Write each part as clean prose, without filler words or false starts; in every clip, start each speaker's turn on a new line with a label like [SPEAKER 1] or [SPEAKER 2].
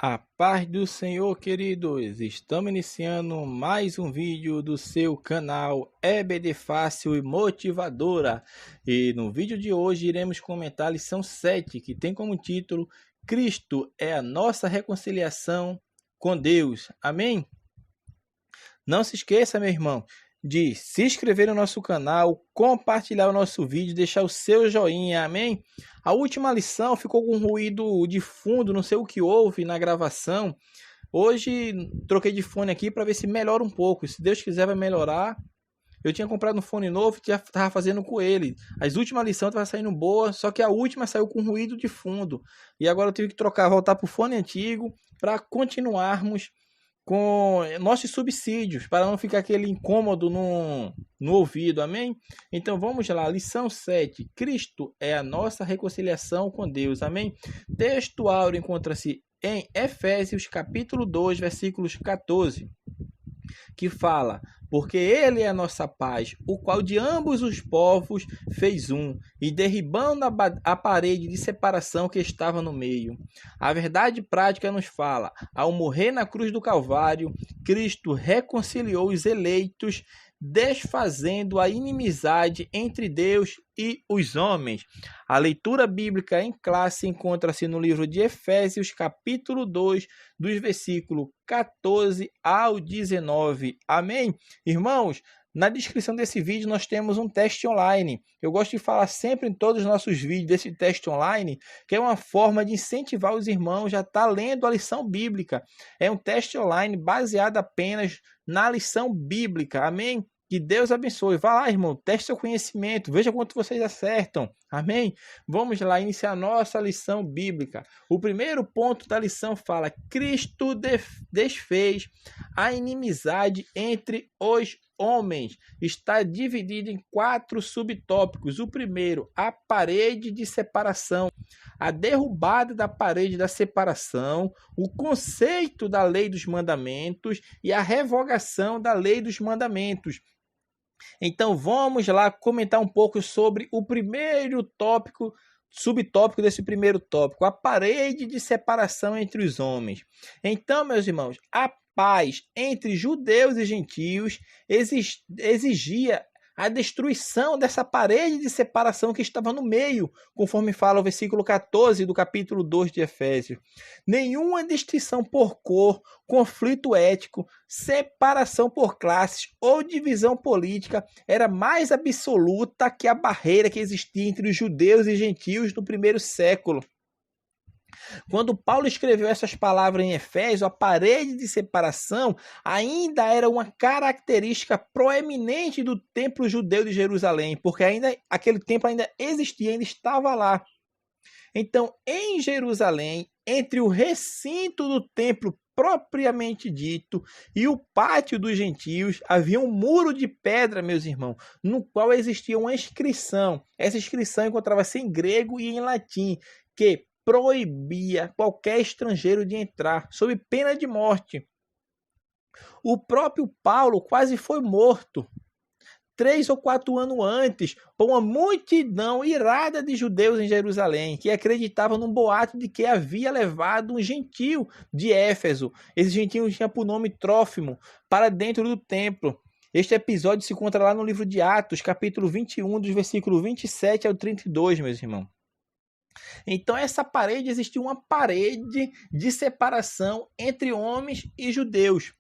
[SPEAKER 1] A paz do Senhor, queridos! Estamos iniciando mais um vídeo do seu canal EBD Fácil e Motivadora. E no vídeo de hoje iremos comentar a lição 7, que tem como título Cristo é a nossa reconciliação com Deus. Amém? Não se esqueça, meu irmão, de se inscrever no nosso canal, compartilhar o nosso vídeo, deixar o seu joinha, amém? A última lição ficou com ruído de fundo, não sei o que houve na gravação. Hoje troquei de fone aqui para ver se melhora um pouco. Se Deus quiser vai melhorar. Eu tinha comprado um fone novo e já estava fazendo com ele. As últimas lições estavam saindo boas, só que a última saiu com ruído de fundo. E agora eu tive que voltar para o fone antigo para continuarmos com nossos subsídios, para não ficar aquele incômodo no ouvido, amém? Então vamos lá, lição 7, Cristo é a nossa reconciliação com Deus, amém? Texto áureo encontra-se em Efésios capítulo 2, versículos 14, que fala: porque ele é a nossa paz, o qual de ambos os povos fez um, e derribando a parede de separação que estava no meio. A verdade prática nos fala: ao morrer na cruz do Calvário, Cristo reconciliou os eleitos, desfazendo a inimizade entre Deus e os homens. A leitura bíblica em classe encontra-se no livro de Efésios, capítulo 2, dos versículos 14 ao 19. Amém? Irmãos, na descrição desse vídeo nós temos um teste online. Eu gosto de falar sempre em todos os nossos vídeos desse teste online, que é uma forma de incentivar os irmãos a estar lendo a lição bíblica. É um teste online baseado apenas na lição bíblica. Amém? Que Deus abençoe. Vá lá, irmão, teste seu conhecimento, veja quanto vocês acertam. Amém? Vamos lá iniciar a nossa lição bíblica. O primeiro ponto da lição fala: Cristo desfez a inimizade entre os homens. Está dividido em 4 subtópicos. O primeiro, a parede de separação. A derrubada da parede da separação, o conceito da lei dos mandamentos e a revogação da lei dos mandamentos. Então vamos lá comentar um pouco sobre o primeiro tópico, subtópico desse primeiro tópico, a parede de separação entre os homens. Então, meus irmãos, a paz entre judeus e gentios exigia a destruição dessa parede de separação que estava no meio, conforme fala o versículo 14 do capítulo 2 de Efésios. Nenhuma distinção por cor, conflito ético, separação por classes ou divisão política era mais absoluta que a barreira que existia entre os judeus e gentios no primeiro século. Quando Paulo escreveu essas palavras em Efésios, a parede de separação ainda era uma característica proeminente do templo judeu de Jerusalém, porque aquele templo ainda existia, ainda estava lá. Então, em Jerusalém, entre o recinto do templo propriamente dito e o pátio dos gentios, havia um muro de pedra, meus irmãos, no qual existia uma inscrição. Essa inscrição encontrava-se em grego e em latim, que proibia qualquer estrangeiro de entrar, sob pena de morte. O próprio Paulo quase foi morto 3 ou 4 anos antes por uma multidão irada de judeus em Jerusalém, que acreditavam num boato de que havia levado um gentio de Éfeso. Esse gentio tinha por nome Trófimo, para dentro do templo. Este episódio se encontra lá no livro de Atos, capítulo 21, dos versículos 27 ao 32, meus irmãos. Então essa parede, existia uma parede de separação entre homens e judeus.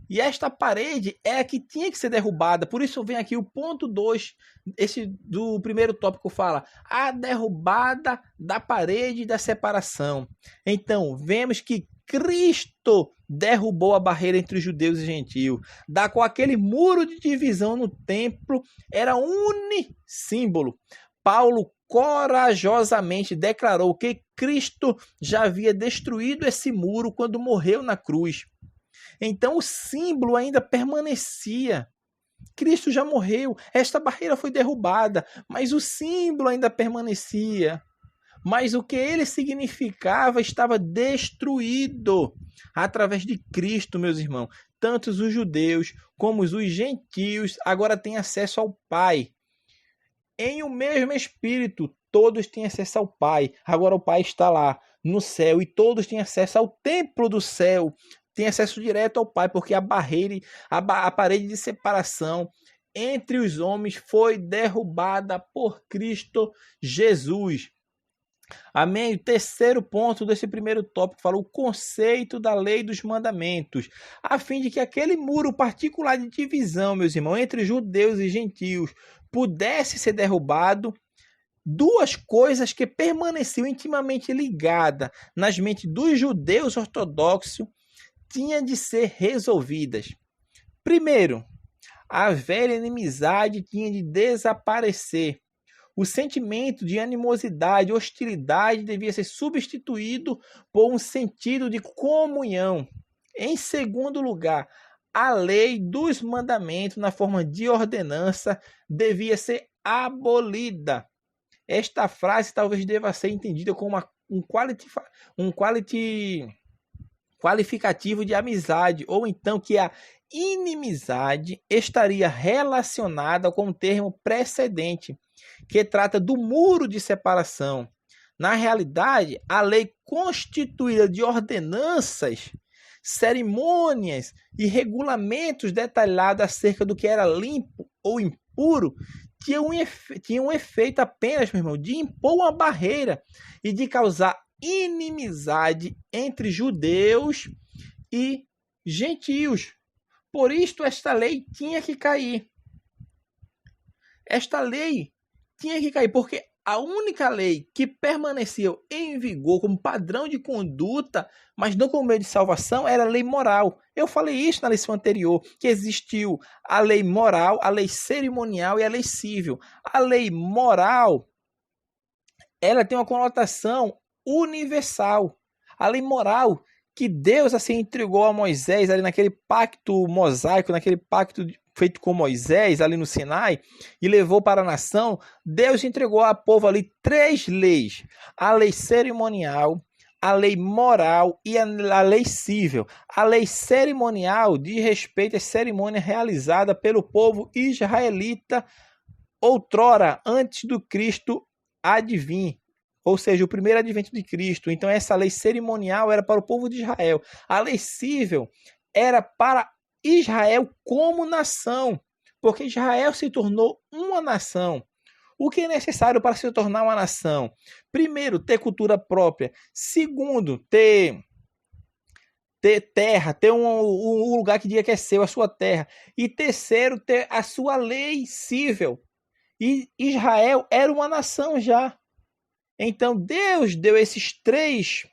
[SPEAKER 1] E esta parede é a que tinha que ser derrubada. Por isso vem aqui o ponto 2, esse do primeiro tópico fala: a derrubada da parede da separação. Então vemos que Cristo derrubou a barreira entre os judeus e gentios, da qual aquele muro de divisão no templo era unissímbolo. Paulo corajosamente declarou que Cristo já havia destruído esse muro quando morreu na cruz. Então o símbolo ainda permanecia. Cristo já morreu, esta barreira foi derrubada, mas o símbolo ainda permanecia. Mas o que ele significava estava destruído através de Cristo, meus irmãos. Tanto os judeus como os gentios agora têm acesso ao Pai. Em o mesmo Espírito, todos têm acesso ao Pai. Agora o Pai está lá no céu e todos têm acesso ao templo do céu. Tem acesso direto ao Pai, porque a barreira, a parede de separação entre os homens foi derrubada por Cristo Jesus. Amém? O terceiro ponto desse primeiro tópico fala o conceito da lei dos mandamentos, a fim de que aquele muro particular de divisão, meus irmãos, entre judeus e gentios pudesse ser derrubado. Duas coisas que permaneciam intimamente ligadas nas mentes dos judeus ortodoxos tinham de ser resolvidas. Primeiro, a velha inimizade tinha de desaparecer. O sentimento de animosidade, hostilidade devia ser substituído por um sentido de comunhão. Em segundo lugar, a lei dos mandamentos, na forma de ordenança, devia ser abolida. Esta frase talvez deva ser entendida como um qualificativo de amizade, ou então que a inimizade estaria relacionada com o termo precedente, que trata do muro de separação. Na realidade, a lei constituída de ordenanças, cerimônias e regulamentos detalhados acerca do que era limpo ou impuro tinha um efeito apenas, meu irmão, de impor uma barreira e de causar inimizade entre judeus e gentios. Por isto, esta lei tinha que cair. Esta lei tinha que cair, porque a única lei que permaneceu em vigor como padrão de conduta, mas não como meio de salvação, era a lei moral. Eu falei isso na lição anterior, que existiu a lei moral, a lei cerimonial e a lei civil. A lei moral, ela tem uma conotação universal. A lei moral que Deus assim entregou a Moisés ali naquele pacto mosaico, naquele pacto feito com Moisés ali no Sinai e levou para a nação, Deus entregou ao povo ali 3 leis: a lei cerimonial, a lei moral e a lei civil. A lei cerimonial diz respeito às cerimônias realizadas pelo povo israelita outrora, antes do Cristo advir. Ou seja, o primeiro advento de Cristo. Então essa lei cerimonial era para o povo de Israel. A lei civil era para Israel como nação, porque Israel se tornou uma nação. O que é necessário para se tornar uma nação? Primeiro, ter cultura própria. Segundo, ter terra, ter um lugar que diga que é seu, a sua terra. E terceiro, ter a sua lei civil. E Israel era uma nação já. Então Deus deu essas três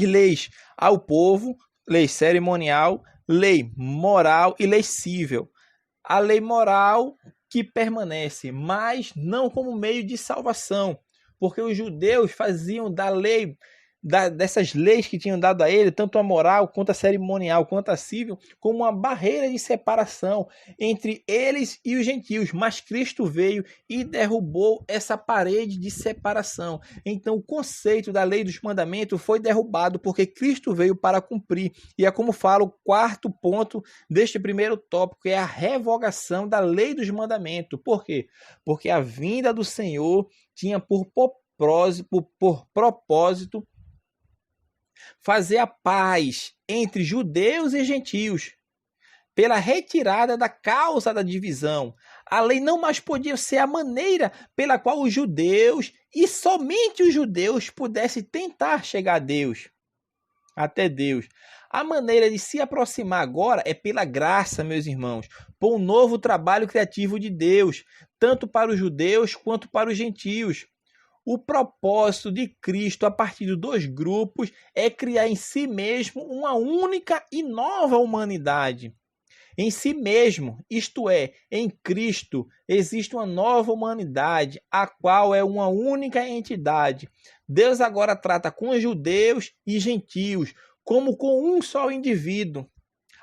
[SPEAKER 1] leis ao povo: lei cerimonial, lei moral e lei civil. A lei moral que permanece, mas não como meio de salvação, porque os judeus faziam da lei, dessas leis que tinham dado a ele, tanto a moral, quanto a cerimonial, quanto a civil, como uma barreira de separação entre eles e os gentios. Mas Cristo veio e derrubou essa parede de separação. Então o conceito da lei dos mandamentos foi derrubado, porque Cristo veio para cumprir. E é como fala o quarto ponto deste primeiro tópico, é a revogação da lei dos mandamentos. Por quê? Porque a vinda do Senhor tinha por propósito fazer a paz entre judeus e gentios, pela retirada da causa da divisão. A lei não mais podia ser a maneira pela qual os judeus, e somente os judeus, pudessem tentar chegar a Deus, até Deus. A maneira de se aproximar agora é pela graça, meus irmãos, por um novo trabalho criativo de Deus, tanto para os judeus quanto para os gentios. O propósito de Cristo a partir de 2 grupos é criar em si mesmo uma única e nova humanidade. Em si mesmo, isto é, em Cristo, existe uma nova humanidade, a qual é uma única entidade. Deus agora trata com judeus e gentios, como com um só indivíduo.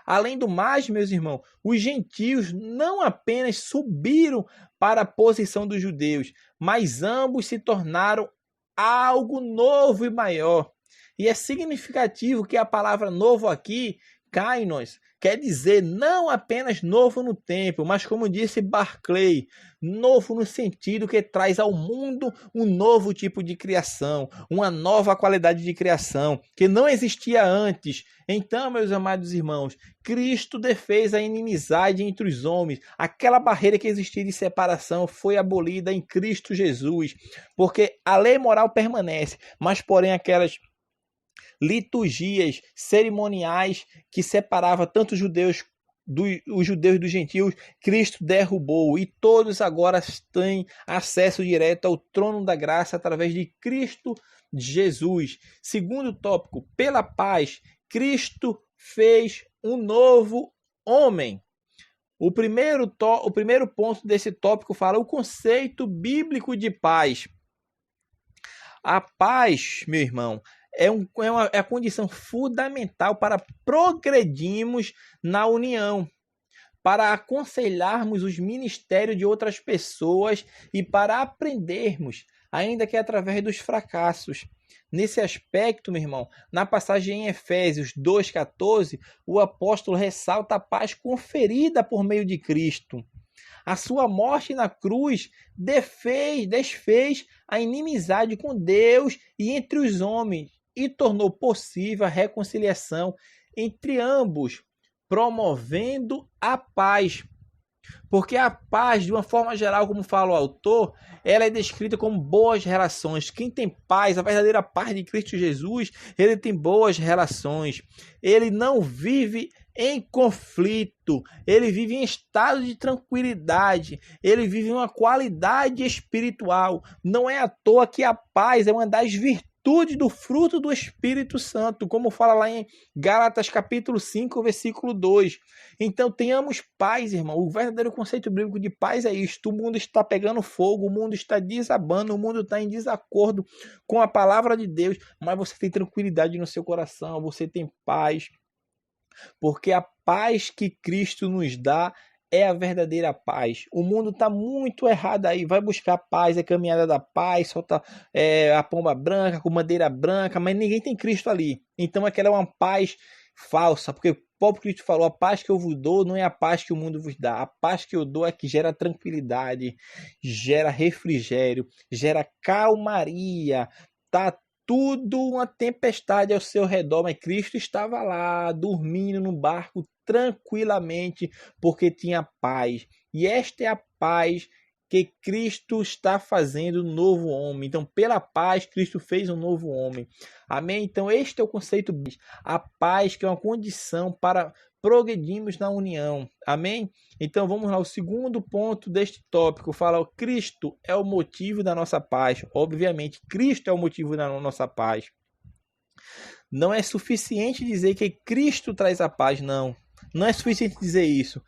[SPEAKER 1] Além do mais, meus irmãos, os gentios não apenas subiram para a posição dos judeus, mas ambos se tornaram algo novo e maior. E é significativo que a palavra novo aqui, kainos, quer dizer não apenas novo no tempo, mas como disse Barclay, novo no sentido que traz ao mundo um novo tipo de criação, uma nova qualidade de criação, que não existia antes. Então, meus amados irmãos, Cristo defez a inimizade entre os homens. Aquela barreira que existia de separação foi abolida em Cristo Jesus, porque a lei moral permanece, mas porém aquelas liturgias cerimoniais que separava tanto os judeus dos gentios, Cristo derrubou, e todos agora têm acesso direto ao trono da graça através de Cristo Jesus. Segundo tópico, pela paz, Cristo fez um novo homem. O primeiro ponto desse tópico fala o conceito bíblico de paz. A paz, meu irmão, é a condição fundamental para progredirmos na união, para aconselharmos os ministérios de outras pessoas e para aprendermos, ainda que através dos fracassos. Nesse aspecto, meu irmão, na passagem em Efésios 2,14, o apóstolo ressalta a paz conferida por meio de Cristo. A sua morte na cruz desfez a inimizade com Deus e entre os homens e tornou possível a reconciliação entre ambos, promovendo a paz. Porque a paz, de uma forma geral, como fala o autor, ela é descrita como boas relações. Quem tem paz, a verdadeira paz de Cristo Jesus, ele tem boas relações. Ele não vive em conflito, ele vive em estado de tranquilidade, ele vive uma qualidade espiritual. Não é à toa que a paz é uma das virtudes do fruto do Espírito Santo, como fala lá em Gálatas capítulo 5, versículo 2. Então tenhamos paz, irmão. O verdadeiro conceito bíblico de paz é isto. O mundo está pegando fogo, o mundo está desabando, o mundo está em desacordo com a palavra de Deus, mas você tem tranquilidade no seu coração, você tem paz, porque a paz que Cristo nos dá é a verdadeira paz. O mundo está muito errado aí. Vai buscar paz, é caminhada da paz, solta a pomba branca, com bandeira branca, mas ninguém tem Cristo ali. Então aquela é uma paz falsa, porque o próprio Cristo falou, a paz que eu vos dou não é a paz que o mundo vos dá. A paz que eu dou é que gera tranquilidade, gera refrigério, gera calmaria. Tá tudo uma tempestade ao seu redor, mas Cristo estava lá, dormindo no barco tranquilamente, porque tinha paz. E esta é a paz que Cristo está fazendo um novo homem. Então, pela paz, Cristo fez um novo homem. Amém? Então, este é o conceito. A paz que é uma condição para progredirmos na união. Amém? Então, vamos lá. O segundo ponto deste tópico fala: Cristo é o motivo da nossa paz. Obviamente, Cristo é o motivo da nossa paz. Não é suficiente dizer que Cristo traz a paz, não. Não é suficiente dizer isso,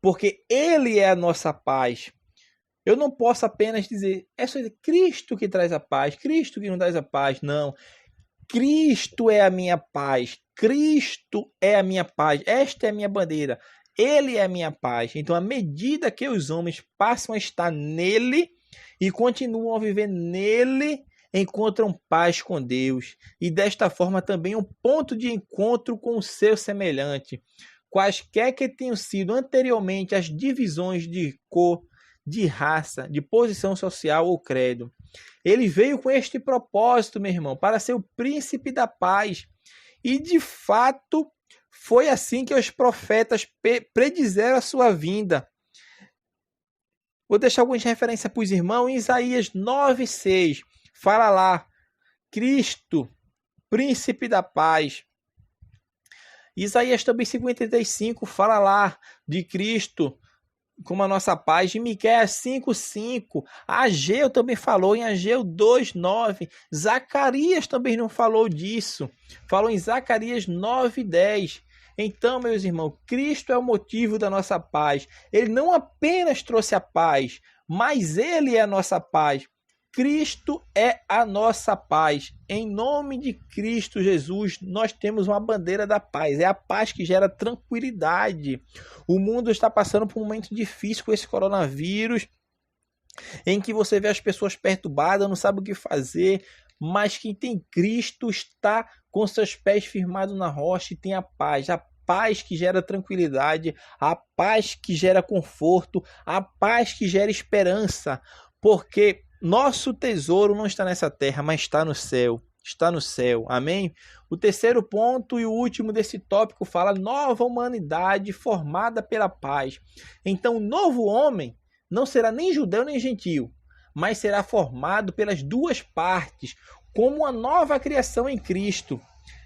[SPEAKER 1] porque Ele é a nossa paz. Eu não posso apenas dizer, é só dizer, Cristo que traz a paz, Cristo que não traz a paz, não. Cristo é a minha paz, Cristo é a minha paz, esta é a minha bandeira, Ele é a minha paz. Então, à medida que os homens passam a estar nele e continuam a viver nele, encontram paz com Deus. E desta forma também um ponto de encontro com o seu semelhante. Quaisquer que tenham sido anteriormente as divisões de cor, de raça, de posição social ou credo. Ele veio com este propósito, meu irmão, para ser o príncipe da paz. E, de fato, foi assim que os profetas predizeram a sua vinda. Vou deixar algumas referências para os irmãos. Em Isaías 9:6, fala lá, Cristo, príncipe da paz. Isaías também 55 fala lá de Cristo como a nossa paz. De Miqueias 5:5, Ageu também falou em Ageu 2:9. Zacarias também não falou disso, falou em Zacarias 9:10. Então, meus irmãos, Cristo é o motivo da nossa paz. Ele não apenas trouxe a paz, mas Ele é a nossa paz. Cristo é a nossa paz. Em nome de Cristo Jesus, nós temos uma bandeira da paz. É a paz que gera tranquilidade. O mundo está passando por um momento difícil com esse coronavírus, em que você vê as pessoas perturbadas, não sabe o que fazer, mas quem tem Cristo está com seus pés firmados na rocha e tem a paz. A paz que gera tranquilidade, a paz que gera conforto, a paz que gera esperança, porque nosso tesouro não está nessa terra, mas está no céu. Está no céu, amém? O terceiro ponto e o último desse tópico fala nova humanidade formada pela paz. Então, o novo homem não será nem judeu nem gentio, mas será formado pelas duas partes, como uma nova criação em Cristo.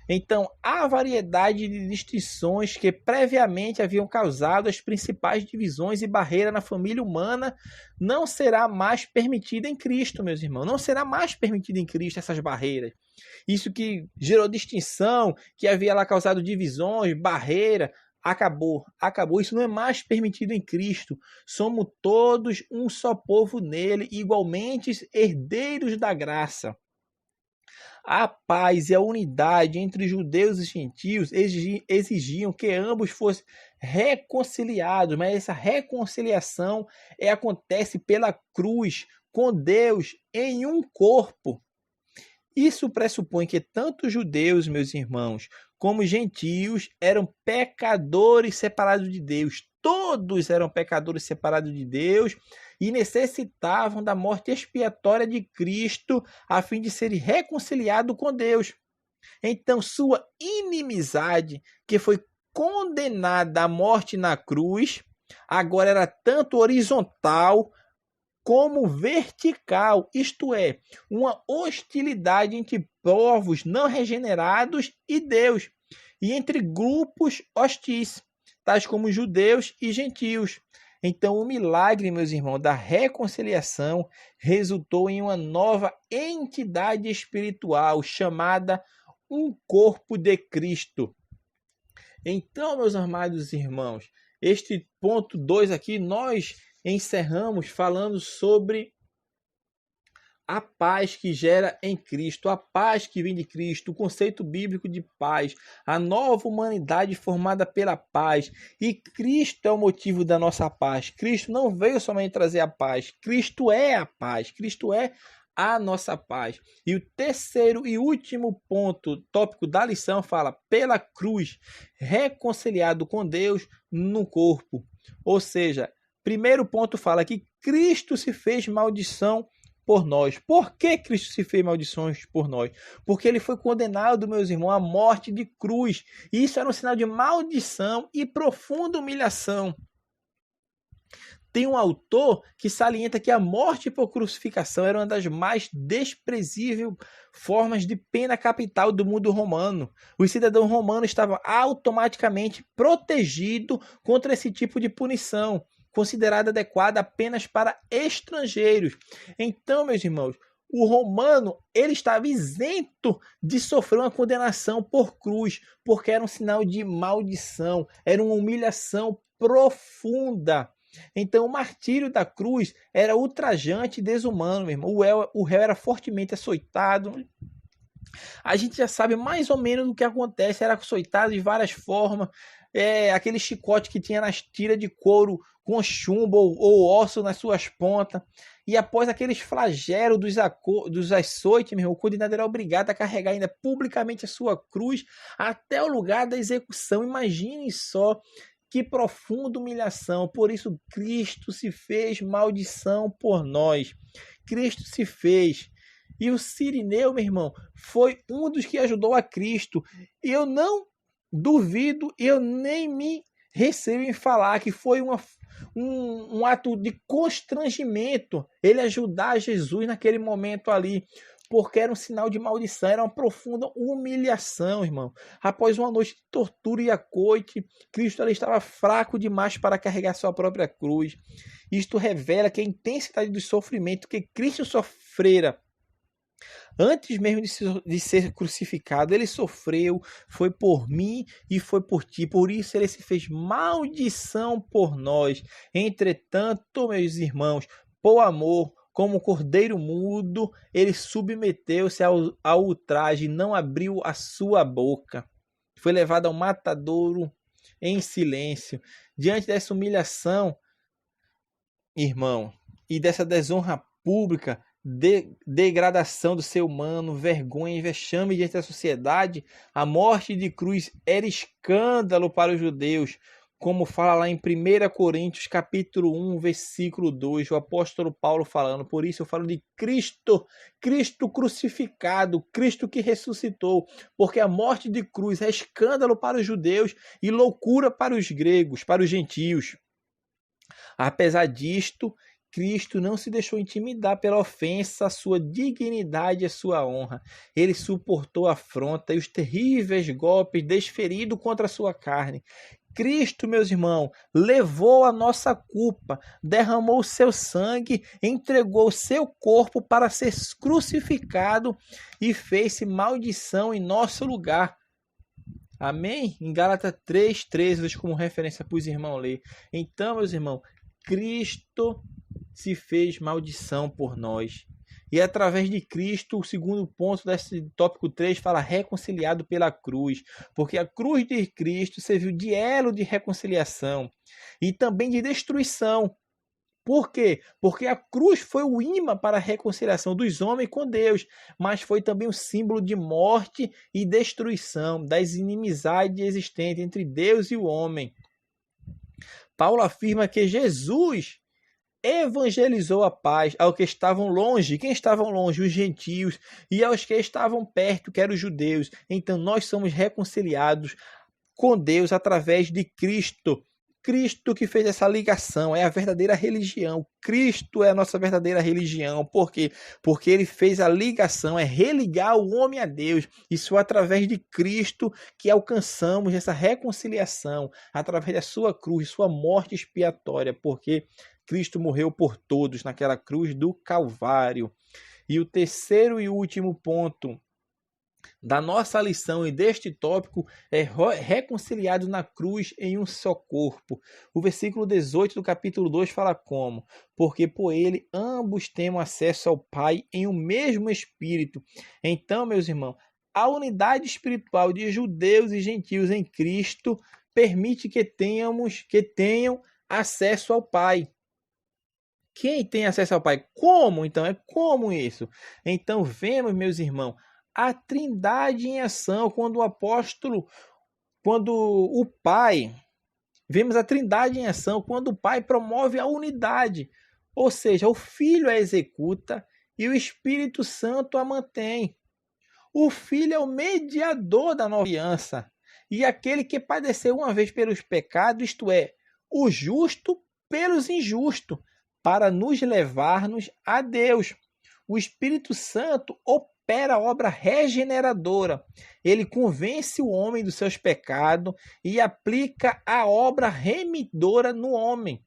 [SPEAKER 1] Então, a variedade de distinções que previamente haviam causado as principais divisões e barreiras na família humana não será mais permitida em Cristo, meus irmãos. Não será mais permitida em Cristo essas barreiras. Isso que gerou distinção, que havia lá causado divisões, barreira, acabou. Isso não é mais permitido em Cristo. Somos todos um só povo nele, igualmente herdeiros da graça. A paz e a unidade entre judeus e gentios exigiam que ambos fossem reconciliados, mas essa reconciliação acontece pela cruz, com Deus, em um corpo. Isso pressupõe que tanto judeus, meus irmãos, como gentios eram pecadores separados de Deus. Todos eram pecadores separados de Deus e necessitavam da morte expiatória de Cristo a fim de serem reconciliados com Deus. Então, sua inimizade, que foi condenada à morte na cruz, agora era tanto horizontal como vertical, isto é, uma hostilidade entre povos não regenerados e Deus, e entre grupos hostis, tais como judeus e gentios. Então, o milagre, meus irmãos, da reconciliação resultou em uma nova entidade espiritual chamada um corpo de Cristo. Então, meus amados irmãos, este ponto 2 aqui, nós encerramos falando sobre a paz que gera em Cristo, a paz que vem de Cristo, o conceito bíblico de paz, a nova humanidade formada pela paz. E Cristo é o motivo da nossa paz. Cristo não veio somente trazer a paz, Cristo é a paz, Cristo é a nossa paz. E o terceiro e último ponto, tópico da lição, fala pela cruz, reconciliado com Deus no corpo. Ou seja, primeiro ponto fala que Cristo se fez maldição por nós. Por que Cristo se fez maldições por nós? Porque ele foi condenado, meus irmãos, à morte de cruz. E isso era um sinal de maldição e profunda humilhação. Tem um autor que salienta que a morte por crucificação era uma das mais desprezíveis formas de pena capital do mundo romano. Os cidadãos romanos estavam automaticamente protegidos contra esse tipo de punição, considerada adequada apenas para estrangeiros. Então, meus irmãos, o romano ele estava isento de sofrer uma condenação por cruz, porque era um sinal de maldição, era uma humilhação profunda. Então, o martírio da cruz era ultrajante e desumano, meu irmão. O réu era fortemente açoitado. A gente já sabe mais ou menos o que acontece. Era açoitado de várias formas. Aquele chicote que tinha nas tiras de couro com chumbo ou osso nas suas pontas. E após aqueles flagelos dos açoites, meu irmão, o condenado era obrigado a carregar ainda publicamente a sua cruz até o lugar da execução. Imagine só que profunda humilhação. Por isso Cristo se fez maldição por nós. Cristo se fez. E o Cirineu, meu irmão, foi um dos que ajudou a Cristo. Eu não duvido, eu nem me receio em falar que foi um ato de constrangimento ele ajudar Jesus naquele momento ali, porque era um sinal de maldição, era uma profunda humilhação, irmão. Após uma noite de tortura e acoite, Cristo ali estava fraco demais para carregar sua própria cruz. Isto revela que a intensidade do sofrimento que Cristo sofrera antes mesmo de ser crucificado, ele sofreu, foi por mim e foi por ti. Por isso ele se fez maldição por nós. Entretanto, meus irmãos, por amor, como cordeiro mudo, ele submeteu-se ao ultraje e não abriu a sua boca. Foi levado ao matadouro em silêncio. Diante dessa humilhação, irmão, e dessa desonra pública, degradação do ser humano, vergonha e vexame diante da sociedade, a morte de cruz era escândalo para os judeus, como fala lá em 1 Coríntios capítulo 1, versículo 2, o apóstolo Paulo falando. Por isso eu falo de Cristo, Cristo crucificado, Cristo que ressuscitou, porque a morte de cruz é escândalo para os judeus e loucura para os gregos, para os gentios. Apesar disto, Cristo não se deixou intimidar pela ofensa à sua dignidade e à sua honra. Ele suportou a afronta e os terríveis golpes desferidos contra a sua carne. Cristo, meus irmãos, levou a nossa culpa, derramou o seu sangue, entregou o seu corpo para ser crucificado e fez-se maldição em nosso lugar. Amém? Em Gálatas 3:13, deixo como referência para os irmãos ler. Então, meus irmãos, Cristo se fez maldição por nós. E através de Cristo, o segundo ponto desse tópico 3 fala reconciliado pela cruz. Porque a cruz de Cristo serviu de elo de reconciliação e também de destruição. Por quê? Porque a cruz foi o imã para a reconciliação dos homens com Deus, mas foi também o símbolo de morte e destruição das inimizades existentes entre Deus e o homem. Paulo afirma que Jesus evangelizou a paz aos que estavam longe. Quem estavam longe? Os gentios. E aos que estavam perto, que eram os judeus. Então nós somos reconciliados com Deus através de Cristo. Cristo que fez essa ligação, é a verdadeira religião. Cristo é a nossa verdadeira religião. Por quê? Porque ele fez a ligação, é religar o homem a Deus. Isso é através de Cristo que alcançamos essa reconciliação, através da sua cruz, sua morte expiatória, porque Cristo morreu por todos naquela cruz do Calvário. E o terceiro e último ponto da nossa lição e deste tópico é reconciliado na cruz em um só corpo. O versículo 18 do capítulo 2 fala como? Porque por ele ambos temos acesso ao Pai em um mesmo Espírito. Então, meus irmãos, a unidade espiritual de judeus e gentios em Cristo permite que tenham acesso ao Pai. Quem tem acesso ao Pai? Como? Então, é como isso? Então, vemos, meus irmãos, a Trindade em ação, quando o Pai, vemos a Trindade em ação, quando o Pai promove a unidade, ou seja, o Filho a executa e o Espírito Santo a mantém. O Filho é o mediador da nova aliança e aquele que padeceu uma vez pelos pecados, isto é, o justo pelos injustos, para nos levar-nos a Deus. O Espírito Santo opera a obra regeneradora. Ele convence o homem dos seus pecados e aplica a obra remidora no homem.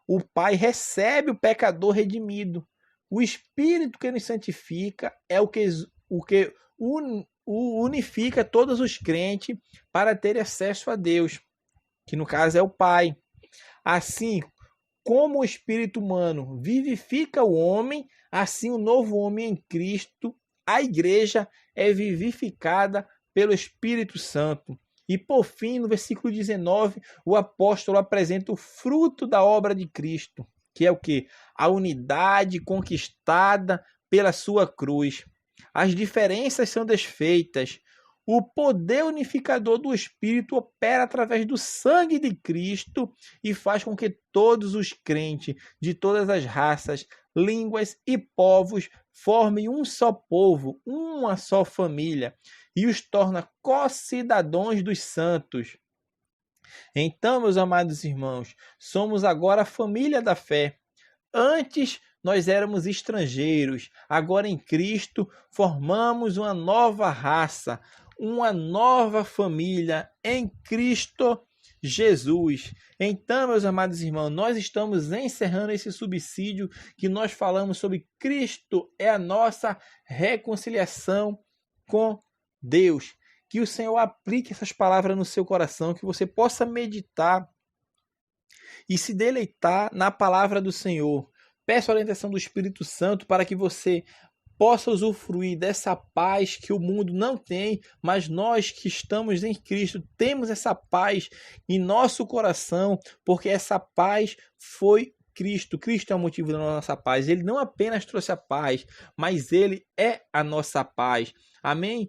[SPEAKER 1] O Pai recebe o pecador redimido. O Espírito que nos santifica é o que unifica todos os crentes para ter acesso a Deus, que no caso é o Pai. Assim, como o espírito humano vivifica o homem, assim o novo homem em Cristo, a igreja, é vivificada pelo Espírito Santo. E por fim, no versículo 19, o apóstolo apresenta o fruto da obra de Cristo, que é o quê? A unidade conquistada pela sua cruz. As diferenças são desfeitas. O poder unificador do Espírito opera através do sangue de Cristo e faz com que todos os crentes de todas as raças, línguas e povos formem um só povo, uma só família, e os torna co-cidadãos dos santos. Então, meus amados irmãos, somos agora a família da fé. Antes nós éramos estrangeiros, agora em Cristo formamos uma nova raça, uma nova família em Cristo Jesus. Então, meus amados irmãos, nós estamos encerrando esse subsídio que nós falamos sobre Cristo é a nossa reconciliação com Deus. Que o Senhor aplique essas palavras no seu coração, que você possa meditar e se deleitar na palavra do Senhor. Peço a orientação do Espírito Santo para que você possa usufruir dessa paz que o mundo não tem, mas nós que estamos em Cristo temos essa paz em nosso coração, porque essa paz foi Cristo. Cristo é o motivo da nossa paz. Ele não apenas trouxe a paz, mas Ele é a nossa paz. Amém?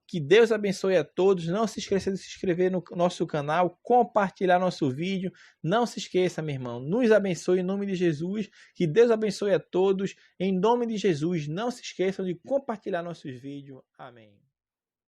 [SPEAKER 1] Que Deus abençoe a todos. Não se esqueça de se inscrever no nosso canal, compartilhar nosso vídeo. Não se esqueça, meu irmão. Nos abençoe em nome de Jesus. Que Deus abençoe a todos. Em nome de Jesus, não se esqueçam de compartilhar nossos vídeos. Amém.